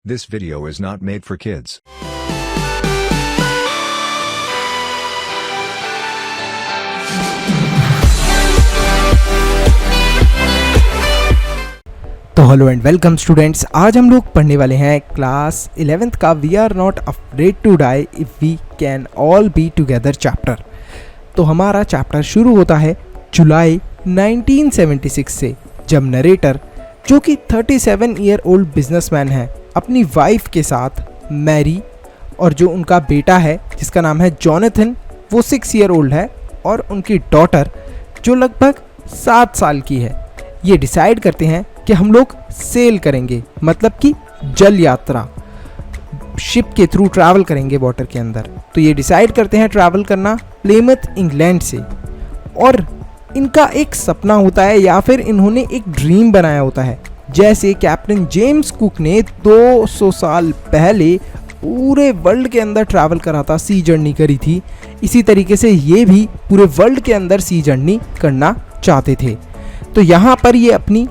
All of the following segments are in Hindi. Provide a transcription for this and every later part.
This video is not made for kids. तो हेलो एंड वेलकम स्टूडेंट्स। आज हम लोग पढ़ने वाले हैं क्लास 11th का we are not afraid to die if we can all be together chapter. तो हमारा चैप्टर शुरू होता है जुलाई 1976 से, जब नरेटर जो कि 37 ईयर ओल्ड बिजनेसमैन है अपनी वाइफ के साथ मैरी और जो उनका बेटा है जिसका नाम है जॉनथन, वो 6 ईयर ओल्ड है, और उनकी डॉटर जो लगभग 7 साल की है, ये डिसाइड करते हैं कि हम लोग सेल करेंगे, मतलब कि जल यात्रा, शिप के थ्रू ट्रैवल करेंगे वाटर के अंदर। तो ये डिसाइड करते हैं ट्रैवल करना प्लेमथ इंग्लैंड से, और इनका एक सपना होता है या फिर इन्होंने एक ड्रीम बनाया होता है। जैसे कैप्टन जेम्स कुक ने 200 साल पहले पूरे वर्ल्ड के अंदर ट्रैवल करा था, सी जर्नी करी थी, इसी तरीके से ये भी पूरे वर्ल्ड के अंदर सी जर्नी करना चाहते थे। तो यहाँ पर ये अपनी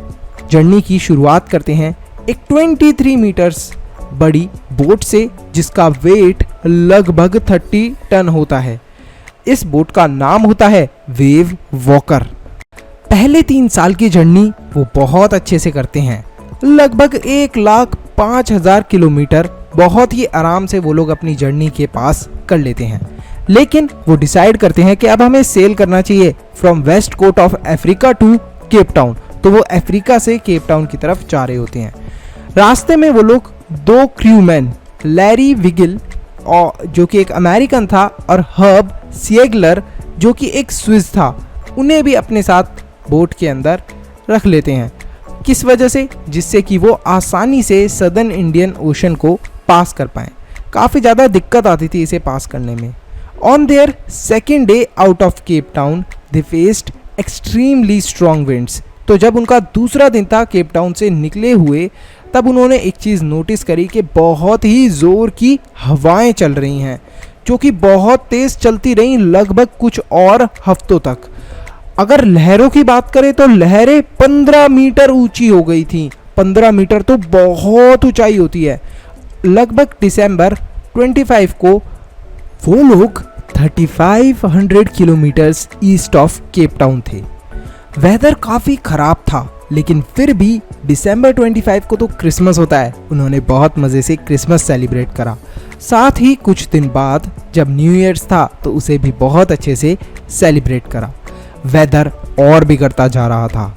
जर्नी की शुरुआत करते हैं एक 23 मीटर्स बड़ी बोट से, जिसका वेट लगभग 30 टन होता है। इस बोट का नाम होता है वेव वॉकर। पहले 3 साल की जर्नी वो बहुत अच्छे से करते हैं, लगभग 1,05,000 किलोमीटर बहुत ही आराम से वो लोग अपनी जर्नी के पास कर लेते हैं। लेकिन वो डिसाइड करते हैं कि अब हमें सेल करना चाहिए from west coast of Africa to Cape Town. तो वो अफ्रीका से केप टाउन की तरफ जा रहे होते हैं। रास्ते में वो लोग 2 क्रूमैन, लैरी विगिल और जो कि एक अमेरिकन था, और हर्ब सिएगलर जो कि एक स्विस था, उन्हें भी अपने साथ बोट के अंदर रख लेते हैं। किस वजह से? जिससे कि वो आसानी से सदर्न इंडियन ओशन को पास कर पाएँ। काफ़ी ज़्यादा दिक्कत आती थी इसे पास करने में। On their second day out of Cape Town they faced extremely strong winds. तो जब उनका दूसरा दिन था केप टाउन से निकले हुए, तब उन्होंने एक चीज़ नोटिस करी कि बहुत ही ज़ोर की हवाएं चल रही हैं, जो कि बहुत तेज़ चलती रहीं लगभग कुछ और हफ्तों तक। अगर लहरों की बात करें तो लहरें 15 मीटर ऊंची हो गई थी। 15 मीटर तो बहुत ऊंचाई होती है। लगभग दिसंबर 25 को वो लोग 3500 kilometres east of Cape Town थे। वेदर काफ़ी ख़राब था, लेकिन फिर भी दिसंबर 25 को तो क्रिसमस होता है, उन्होंने बहुत मज़े से क्रिसमस सेलिब्रेट करा। साथ ही कुछ दिन बाद जब न्यू ईयर्स था तो उसे भी बहुत अच्छे से सेलिब्रेट करा। वेदर और बिगड़ता जा रहा था।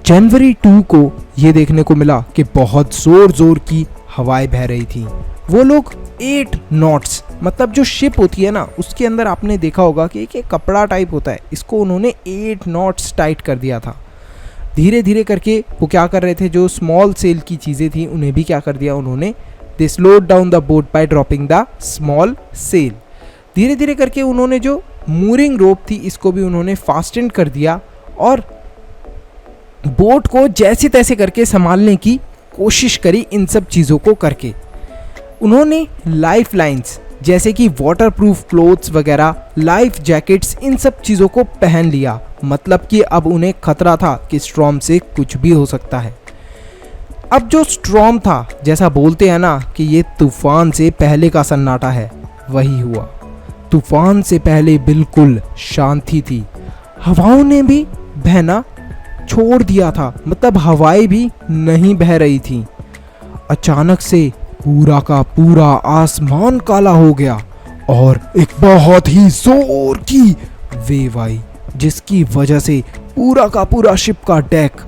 जनवरी 2 को ये देखने को मिला कि बहुत ज़ोर की हवाएं बह रही थी। वो लोग 8 नॉट्स, मतलब जो शिप होती है ना, उसके अंदर आपने देखा होगा कि एक कपड़ा टाइप होता है, इसको उन्होंने 8 नॉट्स टाइट कर दिया था। धीरे धीरे करके वो क्या कर रहे थे, जो स्मॉल सेल की चीज़ें थी उन्हें भी क्या कर दिया उन्होंने, they slowed down the boat by dropping the small sail. धीरे धीरे करके उन्होंने जो मूरिंग रोप थी इसको भी उन्होंने फास्टेंड कर दिया, और बोट को जैसे तैसे करके संभालने की कोशिश करी। इन सब चीज़ों को करके उन्होंने लाइफ लाइन्स जैसे कि वाटरप्रूफ क्लोथ्स वगैरह, लाइफ जैकेट्स, इन सब चीज़ों को पहन लिया। मतलब कि अब उन्हें खतरा था कि स्ट्रॉम से कुछ भी हो सकता है। अब जो स्ट्रॉम था, जैसा बोलते हैं ना कि ये तूफान से पहले का सन्नाटा है, वही हुआ। तूफान से पहले बिल्कुल शांति थी। हवाओं ने भी बहना छोड़ दिया था, मतलब हवाएं भी नहीं बह रही थी। अचानक से पूरा का पूरा आसमान काला हो गया और एक बहुत ही जोर की वेव आई, जिसकी वजह से पूरा का पूरा शिप का डेक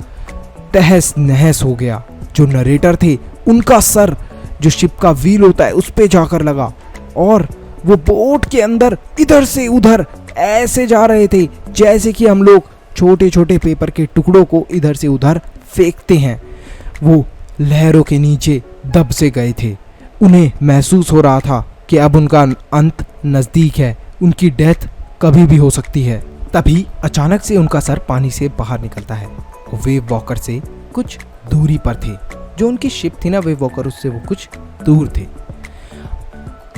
तहस नहस हो गया। जो नरेटर थे उनका सर जो शिप का व्हील होता है उस पे जाकर लगा, और वो बोट के अंदर इधर से उधर ऐसे जा रहे थे जैसे कि हम लोग छोटे छोटे पेपर के टुकड़ों को इधर से उधर फेंकते हैं। वो लहरों के नीचे दब से गए थे। उन्हें महसूस हो रहा था कि अब उनका अंत नज़दीक है, उनकी डेथ कभी भी हो सकती है। तभी अचानक से उनका सर पानी से बाहर निकलता है। वो वेव वॉकर से कुछ दूरी पर थे। जो उनकी शिप थी ना वेव वॉकर, उससे वो कुछ दूर थे।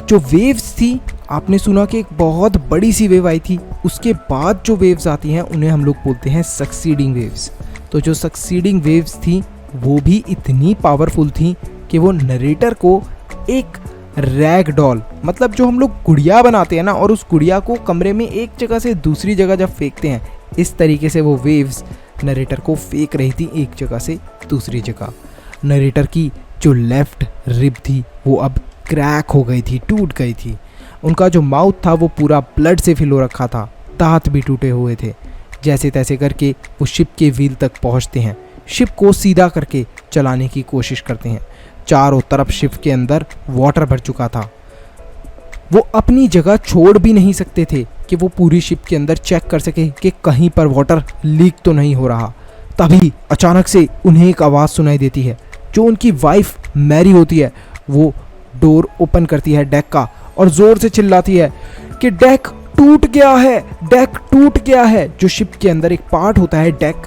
जो वेव्स थी, आपने सुना कि एक बहुत बड़ी सी वेव आई थी, उसके बाद जो वेव्स आती हैं उन्हें हम लोग बोलते हैं सक्सीडिंग वेव्स। तो जो सक्सीडिंग वेव्स थी वो भी इतनी पावरफुल थी कि वो नरेटर को एक रैग डॉल, मतलब जो हम लोग गुड़िया बनाते हैं ना, और उस गुड़िया को कमरे में एक जगह से दूसरी जगह जब फेंकते हैं, इस तरीके से वो वेव्स नरेटर को फेंक रही थी एक जगह से दूसरी जगह। नरेटर की जो लेफ्ट रिब थी वो अब क्रैक हो गई थी, टूट गई थी। उनका जो माउथ था वो पूरा ब्लड से फिल हो रखा था, दांत भी टूटे हुए थे। जैसे तैसे करके वो शिप के व्हील तक पहुंचते हैं, शिप को सीधा करके चलाने की कोशिश करते हैं। चारों तरफ शिप के अंदर वाटर भर चुका था, वो अपनी जगह छोड़ भी नहीं सकते थे कि वो पूरी शिप के अंदर चेक कर सके कि कहीं पर वाटर लीक तो नहीं हो रहा। तभी अचानक से उन्हें एक आवाज़ सुनाई देती है। जो उनकी वाइफ मैरी होती है वो डोर ओपन करती है डेक का और ज़ोर से चिल्लाती है कि डेक टूट गया है, डेक टूट गया है। जो शिप के अंदर एक पार्ट होता है डेक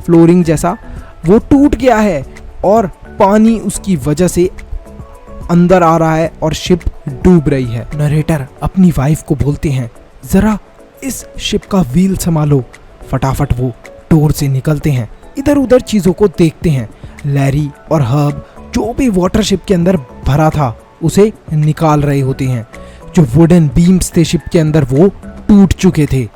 फ्लोरिंग जैसा, वो टूट गया है और पानी उसकी वजह से अंदर आ रहा है और शिप डूब रही है। नरेटर अपनी वाइफ को बोलते हैं, जरा इस शिप का व्हील संभालो। फटाफट वो डोर से निकलते हैं, इधर उधर चीज़ों को देखते हैं। लैरी और हर्ब जो भी वाटर शिप के अंदर भरा था उसे निकाल रहे होते हैं। जो वुडन बीम्स थे शिप के अंदर वो टूट चुके थे।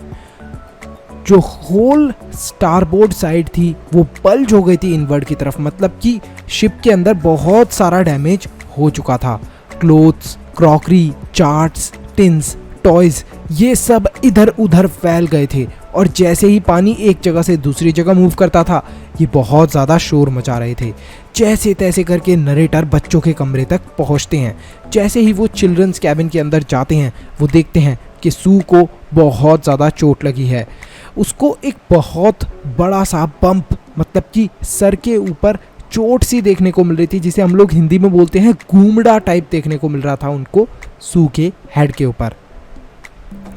जो होल स्टारबोर्ड साइड थी वो बल्ज हो गई थी इनवर्ड की तरफ, मतलब कि शिप के अंदर बहुत सारा डैमेज हो चुका था। Clothes, crockery, charts, tins, toys, ये सब इधर उधर फैल गए थे और जैसे ही पानी एक जगह से दूसरी जगह मूव करता था ये बहुत ज़्यादा शोर मचा रहे थे। जैसे तैसे करके नरेटर बच्चों के कमरे तक पहुंचते हैं। जैसे ही वो चिल्ड्रंस कैबिन के अंदर जाते हैं वो देखते हैं कि सू को बहुत ज़्यादा चोट लगी है। उसको एक बहुत बड़ा सा बम्प, मतलब कि सर के ऊपर चोट सी देखने को मिल रही थी, जिसे हम लोग हिंदी में बोलते हैं गूमड़ा टाइप देखने को मिल रहा था उनको सू के हेड के ऊपर।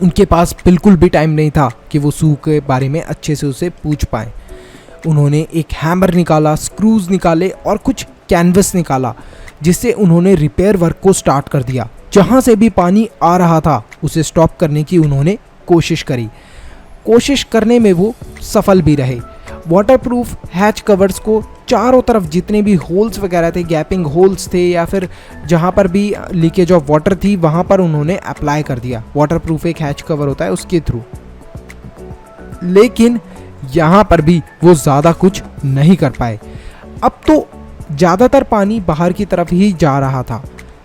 उनके पास बिल्कुल भी टाइम नहीं था कि वो सू के बारे में अच्छे से उसे पूछ पाए। उन्होंने एक हैमर निकाला, स्क्रूज निकाले और कुछ कैनवस निकाला, जिससे उन्होंने रिपेयर वर्क को स्टार्ट कर दिया। जहाँ से भी पानी आ रहा था उसे स्टॉप करने की उन्होंने कोशिश करी। कोशिश करने में वो सफल भी रहे। वाटरप्रूफ हैच कवर्स को चारों तरफ जितने भी होल्स वगैरह थे, गैपिंग होल्स थे या फिर जहाँ पर भी लीकेज ऑफ वाटर थी वहाँ पर उन्होंने अप्लाई कर दिया। वाटरप्रूफ एक हैच कवर होता है उसके थ्रू। लेकिन यहाँ पर भी वो ज़्यादा कुछ नहीं कर पाए। अब तो ज़्यादातर पानी बाहर की तरफ ही जा रहा था।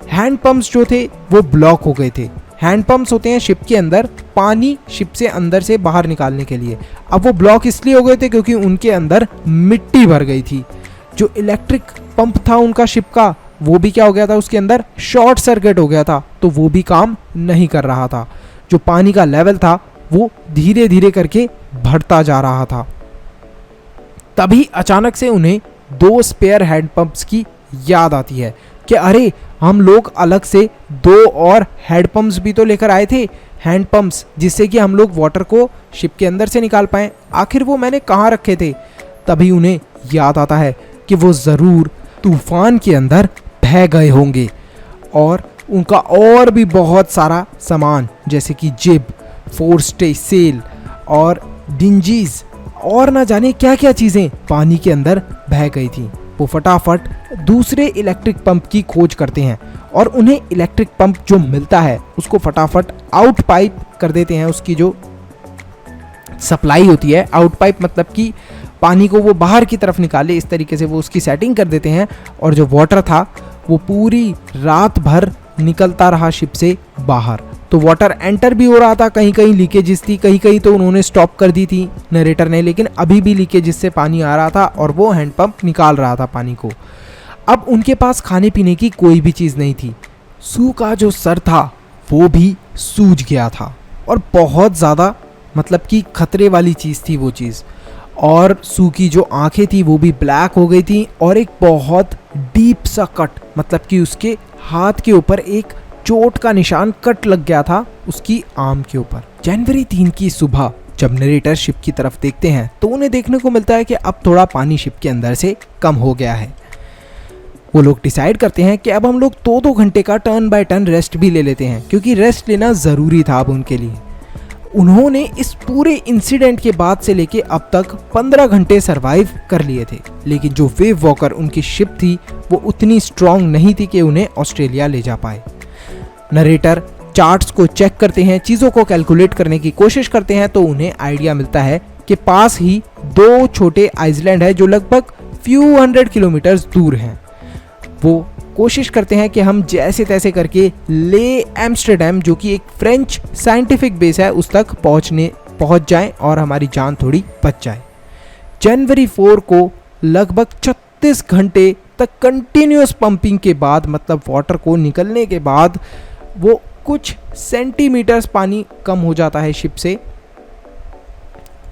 हैंड पंप्स जो थे वो ब्लॉक हो गए थे। हैंड पंप्स होते हैं शिप के अंदर पानी शिप से अंदर से बाहर निकालने के लिए। अब वो ब्लॉक इसलिए हो गए थे क्योंकि उनके अंदर मिट्टी भर गई थी। जो इलेक्ट्रिक पंप था उनका शिप का वो भी क्या हो गया था, उसके अंदर शॉर्ट सर्किट हो गया था, तो वो भी काम नहीं कर रहा था। जो पानी का लेवल था वो धीरे धीरे करके बढ़ता जा रहा था। तभी अचानक से उन्हें 2 स्पेयर हैंड पंप्स की याद आती है कि अरे हम लोग अलग से 2 और हेड पंप्स भी तो लेकर आए थे, हैंड पंप्स, जिससे कि हम लोग वाटर को शिप के अंदर से निकाल पाएं। आखिर वो मैंने कहाँ रखे थे? तभी उन्हें याद आता है कि वो ज़रूर तूफान के अंदर बह गए होंगे और उनका और भी बहुत सारा सामान जैसे कि जिब, फोर स्टे सेल और डिंजीज और ना जाने क्या क्या चीज़ें पानी के अंदर बह गई थी। वो फटाफट दूसरे इलेक्ट्रिक पंप की खोज करते हैं और उन्हें इलेक्ट्रिक पंप जो मिलता है उसको फटाफट आउट पाइप कर देते हैं। उसकी जो सप्लाई होती है, आउट पाइप मतलब कि पानी को वो बाहर की तरफ निकाले, इस तरीके से वो उसकी सेटिंग कर देते हैं। और जो वाटर था वो पूरी रात भर निकलता रहा शिप से बाहर। तो वाटर एंटर भी हो रहा था, कहीं कहीं लीकेजेस थी, कहीं कहीं तो उन्होंने स्टॉप कर दी थी नरेटर ने, लेकिन अभी भी लीकेजेस से पानी आ रहा था और वो हैंड पंप निकाल रहा था पानी को। अब उनके पास खाने पीने की कोई भी चीज़ नहीं थी। सू का जो सर था वो भी सूज गया था और बहुत ज़्यादा मतलब कि खतरे वाली चीज़ थी वो चीज़। और सू की जो आंखें थी वो भी ब्लैक हो गई थी और एक बहुत डीप सा कट, मतलब कि उसके हाथ के ऊपर एक चोट का निशान कट लग गया था उसकी आर्म के ऊपर। जनवरी 3 की सुबह जब नरेटर शिप की तरफ देखते हैं तो उन्हें देखने को मिलता है कि अब थोड़ा पानी शिप के अंदर से कम हो गया है। वो लोग डिसाइड करते हैं कि अब हम लोग 2-2 घंटे का टर्न बाय टर्न रेस्ट भी ले लेते हैं, क्योंकि रेस्ट लेना ज़रूरी था अब उनके लिए। उन्होंने इस पूरे इंसिडेंट के बाद से लेके अब तक 15 घंटे सरवाइव कर लिए थे, लेकिन जो वेव वॉकर उनकी शिप थी वो उतनी स्ट्रांग नहीं थी कि उन्हें ऑस्ट्रेलिया ले जा पाए। नरेटर चार्ट्स को चेक करते हैं, चीज़ों को कैलकुलेट करने की कोशिश करते हैं, तो उन्हें आइडिया मिलता है कि पास ही 2 छोटे आइसलैंड है जो लगभग फ्यू 100 किलोमीटर्स दूर हैं। वो कोशिश करते हैं कि हम जैसे तैसे करके ले एम्स्टर्डम, जो कि एक फ्रेंच साइंटिफिक बेस है, उस तक पहुंच जाएं और हमारी जान थोड़ी बच जाए। जनवरी 4 को लगभग 36 घंटे तक कंटिन्यूस पंपिंग के बाद, मतलब वाटर को निकलने के बाद, वो कुछ सेंटीमीटर्स पानी कम हो जाता है शिप से,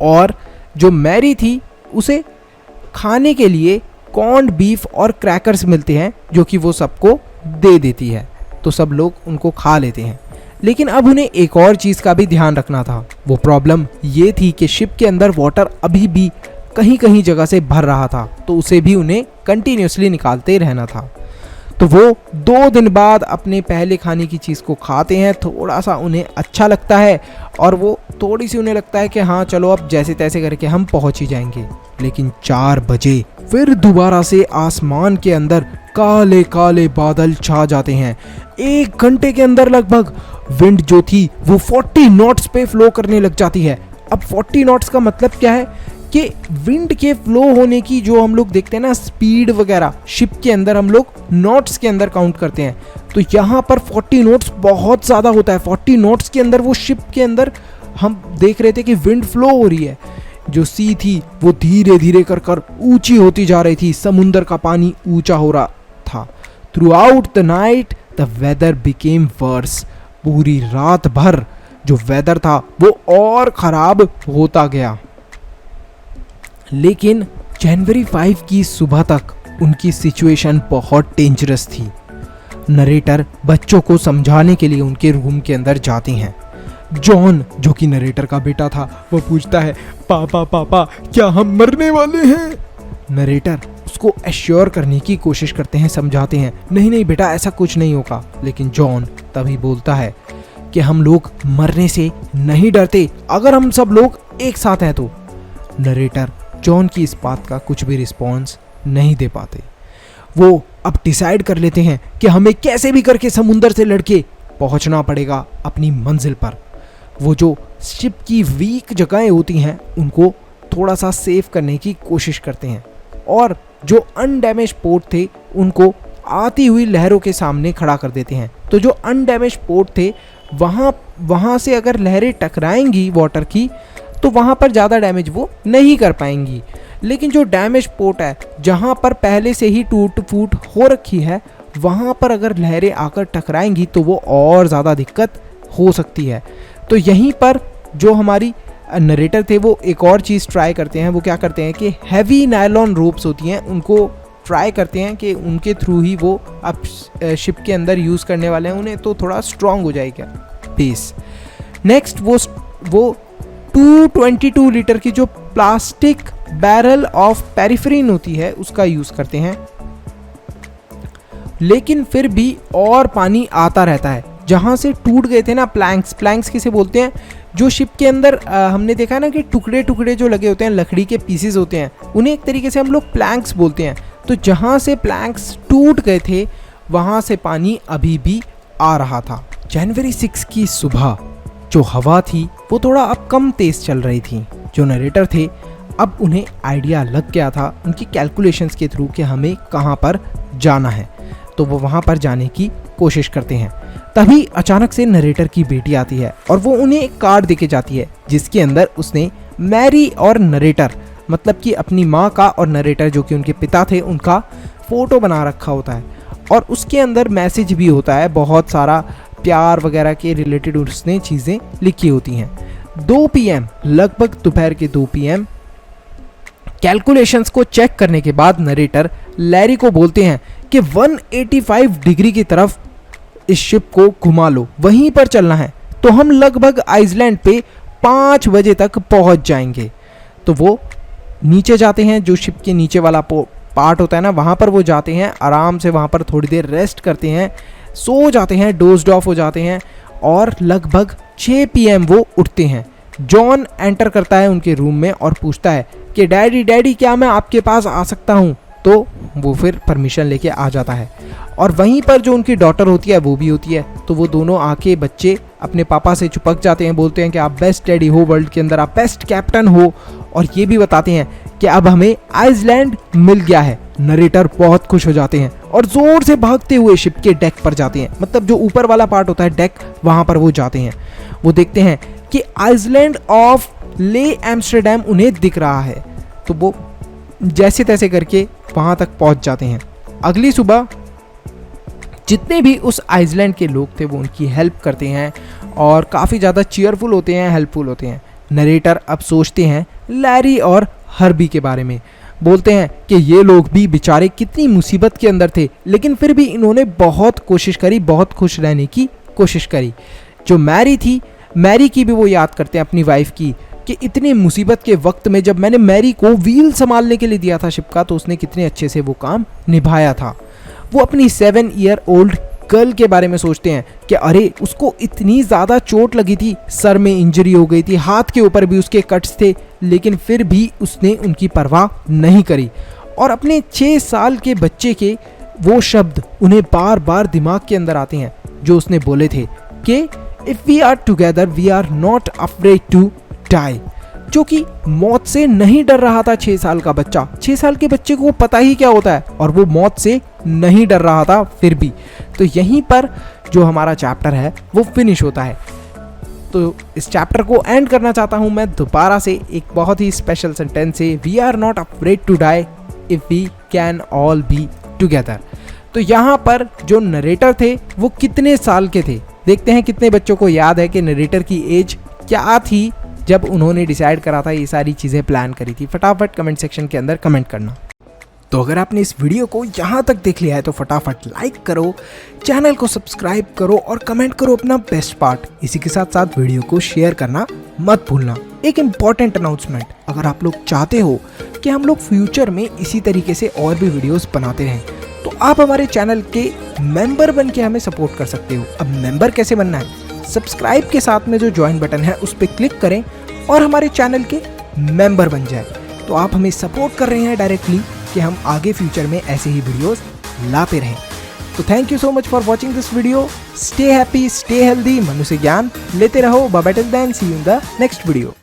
और जो मैरी थी उसे खाने के लिए कॉर्न्ड बीफ और क्रैकर्स मिलते हैं, जो कि वो सबको दे देती है, तो सब लोग उनको खा लेते हैं। लेकिन अब उन्हें एक और चीज़ का भी ध्यान रखना था। वो प्रॉब्लम ये थी कि शिप के अंदर वाटर अभी भी कहीं कहीं जगह से भर रहा था, तो उसे भी उन्हें कंटिन्यूसली निकालते रहना था। तो वो 2 दिन बाद अपने पहले खाने की चीज़ को खाते हैं, थोड़ा सा उन्हें अच्छा लगता है और वो थोड़ी सी उन्हें लगता है कि हाँ चलो अब जैसे तैसे करके हम पहुंच ही जाएंगे। लेकिन 4 बजे फिर दोबारा से आसमान के अंदर काले काले बादल छा जाते हैं। 1 घंटे के अंदर लगभग विंड जो थी वो 40 नॉट्स पे फ्लो करने लग जाती है। अब 40 नॉट्स का मतलब क्या है कि विंड के फ्लो होने की जो हम लोग देखते हैं ना स्पीड वगैरह, शिप के अंदर हम लोग नॉट्स के अंदर काउंट करते हैं, तो यहाँ पर 40 नॉट्स बहुत ज़्यादा होता है। 40 नॉट्स के अंदर वो शिप के अंदर हम देख रहे थे कि विंड फ्लो हो रही है। जो सी थी वो धीरे धीरे कर कर ऊंची होती जा रही थी, समुंदर का पानी ऊंचा हो रहा था। Throughout the night the weather became worse. पूरी रात भर जो वेदर था वो और ख़राब होता गया। लेकिन जनवरी 5 की सुबह तक उनकी सिचुएशन बहुत डेंजरस थी। नरेटर बच्चों को समझाने के लिए उनके रूम के अंदर जाते हैं। जॉन, जो कि नरेटर का बेटा था, वो पूछता है, पापा पापा क्या हम मरने वाले हैं? नरेटर उसको एश्योर करने की कोशिश करते हैं, समझाते हैं, नहीं नहीं बेटा ऐसा कुछ नहीं होगा। लेकिन जॉन तभी बोलता है कि हम लोग मरने से नहीं डरते अगर हम सब लोग एक साथ हैं तो। नरेटर जॉन की इस बात का कुछ भी रिस्पॉन्स नहीं दे पाते। वो अब डिसाइड कर लेते हैं कि हमें कैसे भी करके समुंदर से लड़के पहुंचना पड़ेगा अपनी मंजिल पर। वो जो शिप की वीक जगहें होती हैं उनको थोड़ा सा सेव करने की कोशिश करते हैं, और जो अनडैमेज पोर्ट थे उनको आती हुई लहरों के सामने खड़ा कर देते हैं। तो जो अनडैमेज पोर्ट थे वहाँ से अगर लहरें टकराएंगी वाटर की तो वहाँ पर ज़्यादा डैमेज वो नहीं कर पाएंगी। लेकिन जो डैमेज पोर्ट है जहाँ पर पहले से ही टूट फूट हो रखी है, वहाँ पर अगर लहरें आकर टकराएंगी तो वो और ज़्यादा दिक्कत हो सकती है। तो यहीं पर जो हमारी नरेटर थे वो एक और चीज़ ट्राई करते हैं। वो क्या करते हैं कि हैवी नायलॉन रोप्स होती हैं उनको ट्राई करते हैं कि उनके थ्रू ही वो अब शिप के अंदर यूज़ करने वाले हैं, उन्हें तो थोड़ा स्ट्रॉन्ग हो जाएगा बेस। नेक्स्ट वो 222 लीटर की जो प्लास्टिक बैरल ऑफ पेरिफेरिन होती है उसका यूज़ करते हैं। लेकिन फिर भी और पानी आता रहता है। जहाँ से टूट गए थे ना प्लैंक्स किसे बोलते हैं, जो शिप के अंदर हमने देखा ना कि टुकड़े टुकड़े जो लगे होते हैं, लकड़ी के पीसेस होते हैं, उन्हें एक तरीके से हम लोग प्लैंक्स बोलते हैं। तो जहाँ से प्लैंक्स टूट गए थे वहाँ से पानी अभी भी आ रहा था। जनवरी 6 की सुबह जो हवा थी वो थोड़ा अब कम तेज़ चल रही थी। जो नरेटर थे अब उन्हें आइडिया लग गया था उनकी कैलकुलेशंस के थ्रू कि हमें कहाँ पर जाना है, तो वो वहाँ पर जाने की कोशिश करते हैं। तभी अचानक से नरेटर की बेटी आती है और वो उन्हें एक कार्ड देके जाती है जिसके अंदर उसने मैरी और नरेटर, मतलब कि अपनी माँ का और नरेटर जो कि उनके पिता थे उनका फ़ोटो बना रखा होता है, और उसके अंदर मैसेज भी होता है, बहुत सारा प्यार वगैरह के रिलेटेड उसने चीज़ें लिखी होती हैं। 2 PM, लगभग दोपहर के 2 PM कैलकुलेशंस को चेक करने के बाद नरेटर लैरी को बोलते हैं कि 185 डिग्री की तरफ इस शिप को घुमा लो, वहीं पर चलना है, तो हम लगभग आइसलैंड पे 5 बजे तक पहुंच जाएंगे। तो वो नीचे जाते हैं, जो शिप के नीचे वाला पार्ट होता है ना, वहाँ पर वो जाते हैं, आराम से वहाँ पर थोड़ी देर रेस्ट करते हैं, सो जाते हैं, डोज्ड ऑफ हो जाते हैं, और लगभग 6 PM वो उठते हैं। जॉन एंटर करता है उनके रूम में और पूछता है कि डैडी डैडी क्या मैं आपके पास आ सकता हूँ। तो वो फिर परमिशन लेके आ जाता है और वहीं पर जो उनकी डॉटर होती है वो भी होती है। तो वो दोनों आके बच्चे अपने पापा से चिपक जाते हैं, बोलते हैं कि आप बेस्ट डैडी हो वर्ल्ड के अंदर, आप बेस्ट कैप्टन हो, और ये भी बताते हैं कि अब हमें आइसलैंड मिल गया है। नरेटर बहुत खुश हो जाते हैं और जोर से भागते हुए शिप के डेक पर जाते हैं, मतलब जो ऊपर वाला पार्ट होता है डेक, वहां पर वो जाते हैं। वो देखते हैं कि आइसलैंड ऑफ ले एम्स्टरडैम उन्हें दिख रहा है। तो वो जैसे तैसे करके वहां तक पहुंच जाते हैं। अगली सुबह जितने भी उस आइसलैंड के लोग थे वो उनकी हेल्प करते हैं और काफ़ी ज़्यादा चीयरफुल होते हैं, हेल्पफुल होते हैं। नरेटर अब सोचते हैं लैरी और हर्बी के बारे में, बोलते हैं कि ये लोग भी बेचारे कितनी मुसीबत के अंदर थे, लेकिन फिर भी इन्होंने बहुत कोशिश करी, बहुत खुश रहने की कोशिश करी। जो मैरी थी, मैरी की भी वो याद करते हैं, अपनी वाइफ की, कि इतनी मुसीबत के वक्त में जब मैंने मैरी को व्हील संभालने के लिए दिया था शिप का, तो उसने कितने अच्छे से वो काम निभाया था। वो अपनी 7 ईयर ओल्ड गर्ल के बारे में सोचते हैं कि अरे उसको इतनी ज़्यादा चोट लगी थी, सर में इंजरी हो गई थी, हाथ के ऊपर भी उसके कट्स थे, लेकिन फिर भी उसने उनकी परवाह नहीं करी। और अपने 6 साल के बच्चे के वो शब्द उन्हें बार बार दिमाग के अंदर आते हैं जो उसने बोले थे कि if we are together we are not afraid to die, जो कि मौत से नहीं डर रहा था 6 साल का बच्चा। 6 साल के बच्चे को पता ही क्या होता है, और वो मौत से नहीं डर रहा था फिर भी। तो यहीं पर जो हमारा चैप्टर है वो फिनिश होता है। तो इस चैप्टर को एंड करना चाहता हूं मैं दोबारा से एक बहुत ही स्पेशल सेंटेंस से, we are not afraid to die if we can all be together. तो यहाँ पर जो नरेटर थे वो कितने साल के थे, देखते हैं कितने बच्चों को याद है कि नरेटर की एज क्या थी जब उन्होंने डिसाइड करा था, ये सारी चीज़ें प्लान करी थी। फटाफट कमेंट सेक्शन के अंदर कमेंट करना। तो अगर आपने इस वीडियो को यहाँ तक देख लिया है तो फटाफट लाइक करो, चैनल को सब्सक्राइब करो और कमेंट करो अपना बेस्ट पार्ट। इसी के साथ साथ वीडियो को शेयर करना मत भूलना। एक इम्पॉर्टेंट अनाउंसमेंट, अगर आप लोग चाहते हो कि हम लोग फ्यूचर में इसी तरीके से और भी वीडियोस बनाते रहें, तो आप हमारे चैनल के मेंबर बन के हमें सपोर्ट कर सकते हो। अब मेंबर कैसे बनना है, सब्सक्राइब के साथ में जो ज्वाइन बटन है उस पर क्लिक करें और हमारे चैनल के मेंबर बन जाए। तो आप हमें सपोर्ट कर रहे हैं डायरेक्टली कि हम आगे फ्यूचर में ऐसे ही वीडियोस लाते रहें। तो thank you so much for watching this video. Stay happy, stay healthy, मनुष्य ज्ञान लेते रहो। Bye bye till then, see you in the next video.